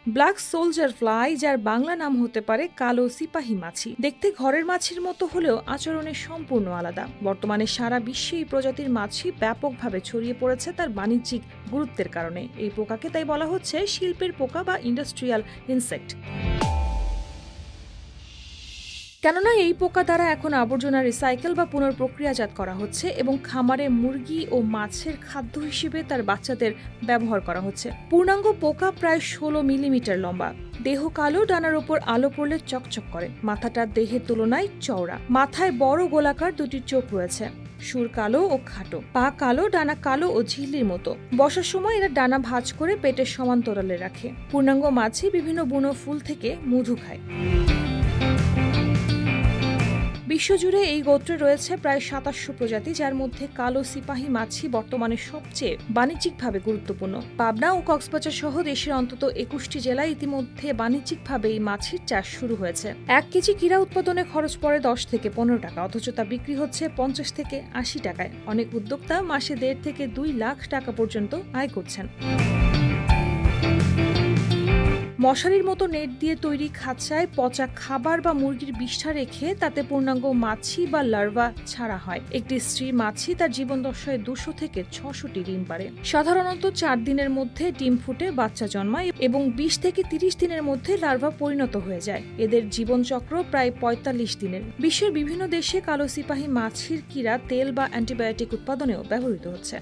Black soldier fly, যার বাংলা নাম হতে পারে কালো সিপাহী মাছি, দেখতে ঘরের মাছির মতো হলেও আচরণে সম্পূর্ণ আলাদা। বর্তমানে সারা বিশ্বে এই প্রজাতির মাছি ব্যাপকভাবে ছড়িয়ে পড়েছে তার বাণিজ্যিক গুরুত্বের কারণে। এই পোকাকে তাই বলা হচ্ছে শিল্পের পোকা বা ইন্ডাস্ট্রিয়াল ইনসেক্ট। কেননা এই পোকা দ্বারা এখন আবর্জনা রিসাইকেল বা পুনর্প্রক্রিয়াজাত করা হচ্ছে এবং খামারে মুরগি ও মাছের খাদ্য হিসেবে তার বাচ্চাদের ব্যবহার করা হচ্ছে। পূর্ণাঙ্গ পোকা প্রায় 16 মিলিমিটার লম্বা, দেহ কালো, ডানার উপর আলো পড়লে চকচক করে, মাথাটা দেহের তুলনায় চওড়া, মাথায় বড় গোলাকার দুটি চোখ রয়েছে, সুর কালো ও খাটো, পা কালো, ডানা কালো ও ঝিল্লির মতো। বসার সময় এরা ডানা ভাঁজ করে পেটের সমান্তরালে রাখে। পূর্ণাঙ্গ মাছি বিভিন্ন বুনো ফুল থেকে মধু খায়। বিশ্বজুড়ে এই গোত্রে রয়েছে প্রায় 2700 প্রজাতি, যার মধ্যে কালো সিপাহী মাছি বর্তমানে সবচেয়ে বাণিজ্যিকভাবে গুরুত্বপূর্ণ। পাবনা ও কক্সবাজার সহ দেশের অন্তত 21টি জেলায় ইতিমধ্যে বাণিজ্যিকভাবে এই মাছির চাষ শুরু হয়েছে। 1 কেজি কিরা উৎপাদনে খরচ পড়ে 10 থেকে 15 টাকা, অথচ তা বিক্রি হচ্ছে 50 থেকে 80 টাকায়। অনেক উদ্যোক্তা মাসে 1.5 থেকে 2 লাখ টাকা পর্যন্ত আয় করছেন। মশারির মতো নেট দিয়ে তৈরি খাঁচায় পচা খাবার বা মুরগির বিষ্ঠা রেখে তাতে পূর্ণাঙ্গ মাছি বা লার্ভা ছাড়া হয়। একটি স্ত্রী মাছি তার জীবনদশায় 200 থেকে 600টি ডিম পারে। সাধারণত 4 দিনের মধ্যে ডিম ফুটে বাচ্চা জন্মায় এবং 20 থেকে 30 দিনের মধ্যে লার্ভা পরিণত হয়ে যায়। এদের জীবনচক্র প্রায় 45 দিনের। বিশ্বের বিভিন্ন দেশে কালো সিপাহী মাছির কিরা তেল বা অ্যান্টিবায়োটিক উৎপাদনেও ব্যবহৃত হচ্ছে।